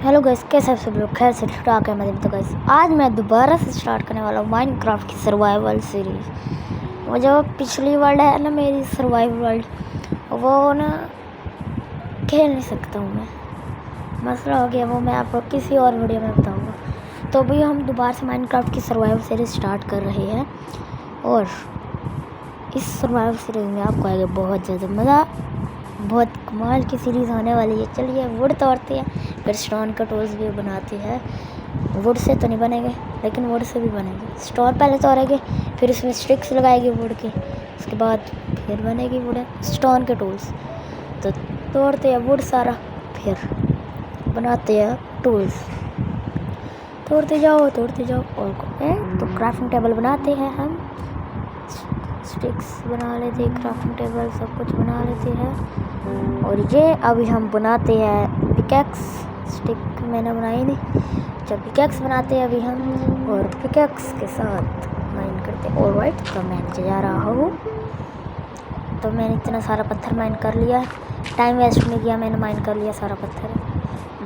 Hello guys, कैसे आप सब लोग? खैर से स्टार्ट है मेरे तो गाइस आज मैं दोबारा से स्टार्ट करने वाला हूँ माइनक्राफ्ट की सर्वाइवल सीरीज़। वो जो पिछली वर्ल्ड है ना मेरी सर्वाइवल वर्ल्ड, वो ना खेल नहीं सकता हूँ मैं, मसला हो गया। वो मैं आपको किसी और वीडियो में बताऊँगा। तो अभी हम दोबारा से माइनक्राफ्ट की सर्वाइवल सीरीज़ स्टार्ट कर रहे हैं और इस सर्वाइवल सीरीज़ में आपको आएगा बहुत ज़्यादा मज़ा। बहुत कमाल की सीरीज़ होने वाली है। चलिए वुड तोड़ते हैं, फिर स्टोन का टूल्स भी बनाते हैं। वुड से तो नहीं बनेंगे लेकिन वुड से भी बनेंगे। स्टोन पहले तोड़ेंगे, फिर उसमें स्टिक्स लगाएंगे वुड की, उसके बाद फिर बनेगी वुड स्टोन के टूल्स। तो तोड़ते हैं वुड सारा, फिर बनाते हैं टूल्स। तोड़ते जाओ और तो क्राफ्टिंग टेबल बनाते हैं हम। स्टिक्स बना लेते हैं, क्राफ्टिंग टेबल सब कुछ बना लेते हैं। और ये अभी हम बनाते हैं पिकैक्स। स्टिक मैंने बनाई नहीं, जब पिकैक्स बनाते हैं अभी हम, और पिकैक्स के साथ माइन करते हैं। ऑलराइट, तो मैं नीचे जा रहा हूँ। तो मैंने इतना सारा पत्थर माइन कर लिया, टाइम वेस्ट नहीं किया, मैंने माइन कर लिया सारा पत्थर।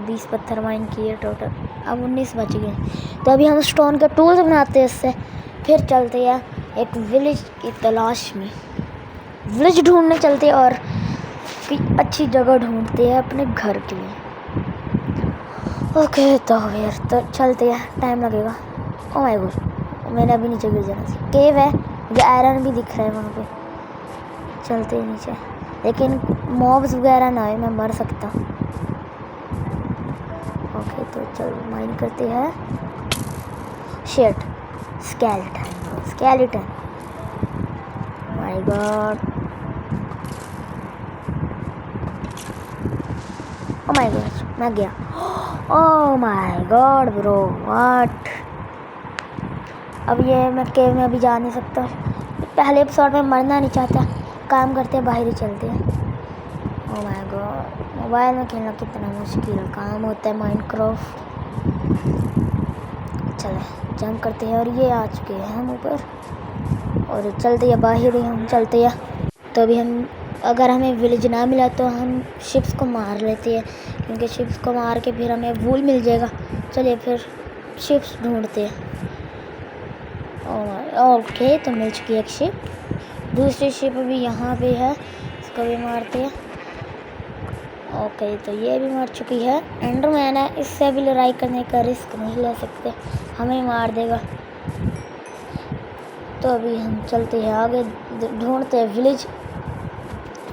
20 पत्थर माइन किए टोटल, अब 19 बच गए। तो अभी हम स्टोन के टूल्स बनाते हैं इससे, फिर चलते हैं एक विलेज की तलाश में। विलेज ढूंढने चलते हैं और अच्छी जगह ढूंढते हैं अपने घर के लिए। ओके तो यार तो चलते हैं, टाइम लगेगा। ओह माय गॉड, मैंने अभी नीचे गिर जाना था। केव है, मुझे आयरन भी दिख रहा है वहाँ पे। चलते हैं नीचे, लेकिन मॉब्स वगैरह ना आए, मैं मर सकता। ओके तो चल माइन करते हैं। Shit, skeleton my God, oh my God, मैं गया। Oh my God bro, what. अब ये मैं केव में अभी जा नहीं सकता। पहले एपिसोड में मरना नहीं चाहता, काम करते हैं, बाहर ही चलते हैं। ओह माय गॉड, मोबाइल में खेलना कितना मुश्किल काम होता है माइनक्राफ्ट। चले जंप करते हैं, और ये आ चुके हैं हम ऊपर, और चलते हैं बाहर ही हम चलते हैं। तो अभी हम, अगर हमें विलेज ना मिला तो हम शिप्स को मार लेते हैं, क्योंकि शिप्स को मार के फिर हमें वूल मिल जाएगा। चलिए फिर शिप्स ढूंढते हैं। ओके तो मिल चुकी है एक शिप, दूसरी शिप भी यहाँ पे है, इसको भी मारते हैं। ओके तो ये भी मर चुकी है। एंडरमैन है, इससे भी लड़ाई करने का रिस्क नहीं ले सकते, हमें मार देगा। तो अभी हम चलते हैं आगे, ढूंढते हैं विलेज।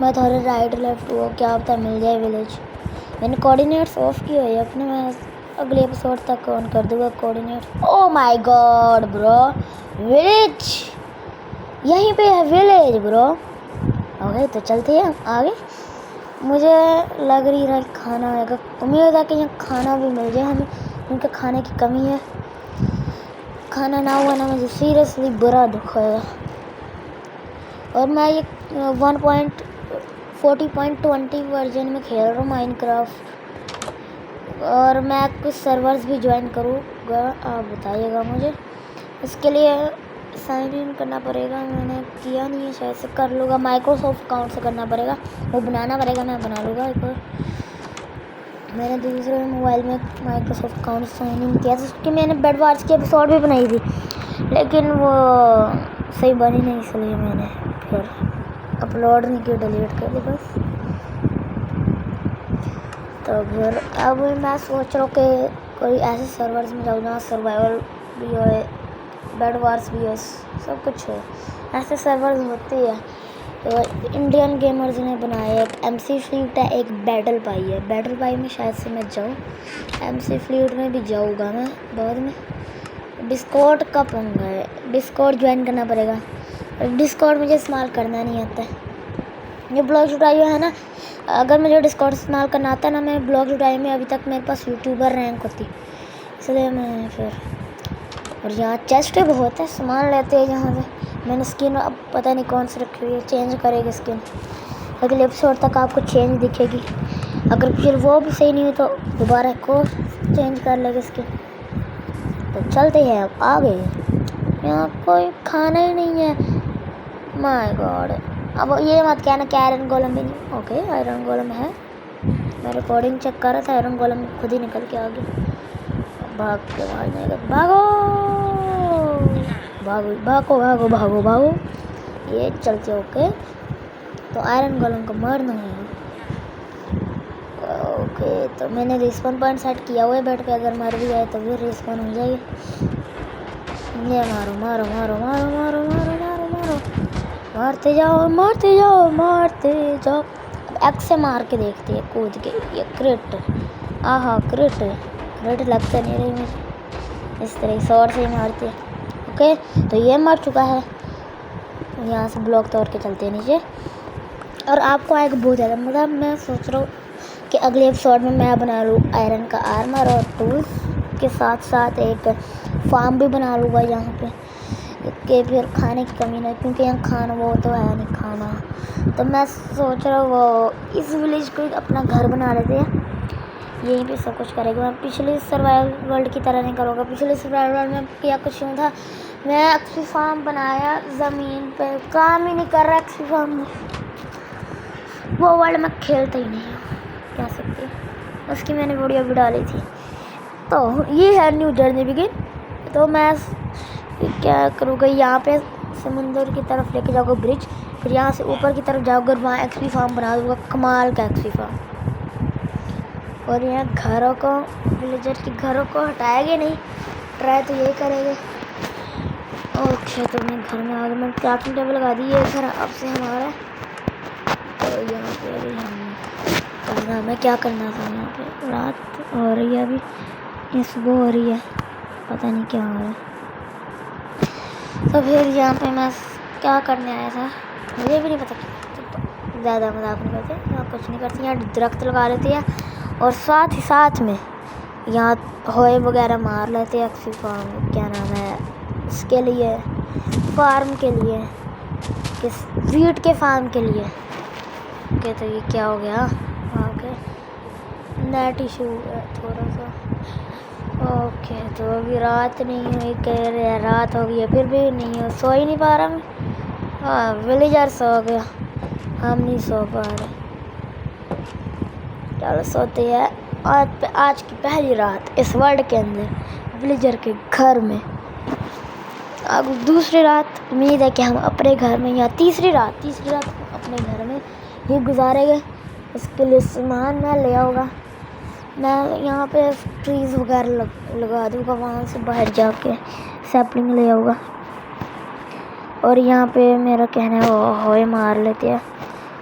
मैं थोड़ा राइट लेफ्ट हुआ, क्या पता मिल जाए विलेज। मैंने कोऑर्डिनेट्स ऑफ किए हुए अपने, मैं अगले एपिसोड तक ऑन कर दूँगा coordinate. Oh my God bro, village यहीं पे है, विलेज ब्रो। ओके तो चलते हैं आगे। मुझे लग रही है खाना आएगा, उम्मीद है कि यहाँ खाना भी मिल जाए हमें, क्योंकि खाने की कमी है। खाना ना हुआ ना मुझे सीरियसली बुरा दुख होगा। और मैं ये 1.40.20 वर्जन में खेल रहा हूँ माइनक्राफ्ट, और मैं कुछ सर्वर्स भी ज्वाइन करूँगा, आप बताइएगा मुझे। इसके लिए साइन इन करना पड़ेगा, मैंने किया नहीं है, शायद से कर लूँगा। माइक्रोसॉफ्ट अकाउंट से करना पड़ेगा, वो बनाना पड़ेगा, मैं बना लूँगा एक बार। मैंने दूसरे मोबाइल में माइक्रोसॉफ्ट अकाउंट साइन इन किया था, उसकी मैंने बेड वार्स की एपिसोड भी बनाई थी, लेकिन वो सही बनी नहीं, इसलिए मैंने फिर अपलोड नहीं किया, डिलीट कर दी बस। तो फिर अब मैं सोच रहा हूँ कि कोई ऐसे सर्वर्स में जाऊँ जहाँ सर्वाइवल भी हो, बेड वार्स भी हो, सब कुछ हो। ऐसे सर्वर्स होते हैं। तो इंडियन गेमर्स ने बनाया, एक MC फ्लीट है, एक बैटल पाई है। बैटल पाई में शायद से मैं जाऊँ, MC फ्लीट में भी जाऊँगा मैं बाद में। डिस्कॉर्ड का पंगा है, डिस्कॉर्ड ज्वाइन करना पड़ेगा, डिस्कॉर्ड मुझे इस्तेमाल करना नहीं आता है। ये ब्लॉग जुटाई है ना, अगर मुझे डिस्कॉर्ड इस्तेमाल करना आता ना, मैं ब्लॉग जुटाई में अभी तक मेरे पास यूट्यूबर रैंक होती, इसलिए मैं फिर। और यहाँ चेस्ट बहुत है, सामान लेते हैं यहाँ से। मैंने स्किन अब पता नहीं कौन सी रखी हुई है, चेंज करेगी स्किन, अगले एपिसोड तक आपको चेंज दिखेगी। अगर फिर वो भी सही नहीं हुई तो दोबारा एक और चेंज कर लेगी स्किन। तो चलते हैं अब आगे। यहाँ कोई खाना ही नहीं है, माय गॉड। अब ये मत कहना कि आयरन गोलम भी नहीं। ओके आयरन गोलम है, मैं रिकॉर्डिंग चेक कर रहा था, आयरन गोलम खुद ही निकल के आ गया। भाग के मार जाएगा, भागो भागो भागो भागो भागो भागो। ये चलते ओके, तो आयरन गोलम को मारना है। ओके, तो मैंने रिस्पॉन पॉइंट सेट किया हुआ है बेड पे, अगर मर भी जाए तो भी रिस्पॉन हो जाएगी। ये मारो मारो मारो मारो मारो मारो मारो मारो, मारते जाओ मारते जाओ मारते जाओ। अब एक्स से मार के देखते हैं कूद के। ये क्रिट, आहा क्रिट लगता नहीं रही मुझे, इस तरह शॉर्ट से ही मारते हैं। ओके, तो ये मर चुका है। यहाँ से ब्लॉक तोड़ के चलते हैं नीचे। और आपको आएगा बहुत ज़्यादा, मतलब मैं सोच रहा हूँ कि अगले एपिसोड में मैं बना लूँ आयरन का आर्मर और टूल्स के साथ साथ एक फार्म भी बना लूँगा यहाँ पे, कि फिर खाने की कमी नहीं, क्योंकि यहाँ खाना वो तो है नहीं खाना। तो मैं सोच रहा हूँ वो इस विलेज को अपना घर बना लेते हैं, यहीं पे सब कुछ करेगा। मैं पिछले सर्वाइवल वर्ल्ड की तरह नहीं करूँगा। पिछले सर्वाइवल वर्ल्ड में क्या कुछ यूँ था, मैं एक्सपी फार्म बनाया ज़मीन पे, काम ही नहीं कर रहा एक्सपी फार्म में। वो वर्ल्ड में खेलता ही नहीं है, कह सकते हैं। उसकी मैंने वीडियो भी डाली थी। तो ये है न्यू जर्नी बिगिन। तो मैं क्या करूँगा, यहाँ पे समुंदर की तरफ लेके जाऊँगा ब्रिज, फिर यहाँ से ऊपर की तरफ जाऊँगा, वहाँ एक्सपी फार्म बना दूँगा, कमाल का एक्सपी फार्म। और यहाँ घरों को, विलेजर के घरों को हटाएंगे नहीं, ट्राई तो यही करेंगे। ओके, तो मैं घर में आ गया, मैंने क्राफ्टिंग टेबल लगा दी। ये घर अब से हमारा है। तो यहाँ पे अभी हम करना, मैं क्या करना था, यहाँ पे रात हो रही है, अभी ये सुबह हो रही है, पता नहीं क्या हो रहा है। तो फिर यहाँ पे मैं क्या करने आया था मुझे भी नहीं पता। तो ज़्यादा मजाक नहीं करते, यहाँ कुछ नहीं करते, यहाँ दरख्त लगा लेते हैं और साथ ही साथ में यहाँ होए वगैरह मार लेते हैं। एक्सपी फार्म क्या नाम है इसके लिए, फार्म के लिए, किस वीट के फार्म के लिए। ओके, तो ये क्या हो गया, ओके नेट इशू है थोड़ा सा। ओके, तो अभी रात नहीं हुई, कह रहे हैं रात हो गई है, फिर भी नहीं हो, सो ही नहीं पा रहा मैं। हाँ, विलेजर सो गया, हम नहीं सो पा रहे। चलो सोते हैं। आज की पहली रात इस वर्ल्ड के अंदर, विलेजर के घर में। अब दूसरी रात उम्मीद है कि हम अपने घर में, या तीसरी रात अपने घर में ही गुजारेंगे। इसके लिए सामान मैं ले आऊँगा, मैं यहाँ पे ट्रीज़ वगैरह लगा दूँगा, वहाँ से बाहर जाके सैपलिंग ले आऊँगा। और यहाँ पे मेरा कहना है वो होए मार लेते हैं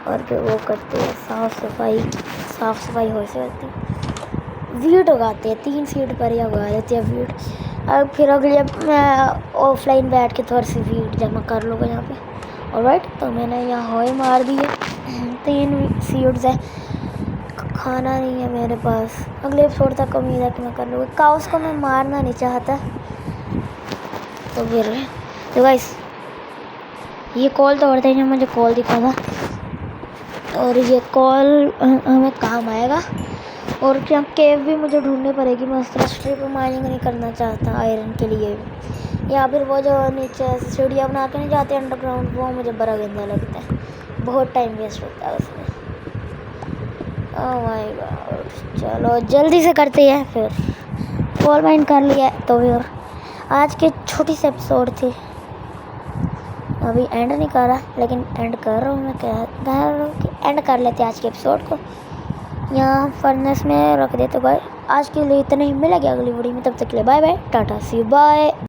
और फिर वो करते हैं साफ़ सफाई हो से होती है। वीट उगाते हैं, 3 सीड पर ही उगा लेते हैं वीट। अब फिर अगले मैं ऑफलाइन बैठ के थोड़ी सी वीट जमा कर लूँगा यहाँ पे। ऑलराइट, तो मैंने यहाँ होए मार दिए, 3 सीड्स है, खाना नहीं है मेरे पास। अगले एपिसोड तक उम्मीद है कि मैं कर लूँगा। काउस को मैं मारना नहीं चाहता, तो फिर तो गाइस ये कॉल तोड़ते हैं, मुझे कॉल दिखा था, और ये कॉल हमें काम आएगा। और क्या केव भी मुझे ढूंढनी पड़ेगी, मैं उस तरह स्ट्रिप माइनिंग नहीं करना चाहता आयरन के लिए। या फिर वो जो नीचे सीढ़ियाँ बना के नहीं जाते अंडरग्राउंड, वो मुझे बड़ा गंदा लगता है, बहुत टाइम वेस्ट होता है उसमें। ओह माय गॉड, चलो जल्दी से करते हैं। फिर कॉल माइन कर लिया, तो फिर आज की छोटी सी एपिसोड थी, अभी एंड नहीं कर रहा, लेकिन एंड कर रहा हूँ। मैं कह रहा हूँ कि एंड कर लेते हैं आज के एपिसोड को, यहाँ फर्नेस में रख देते। भाई आज के लिए इतना ही, मिलेगा अगली वीडियो में, तब तक के लिए बाय बाय, टाटा सी बाय।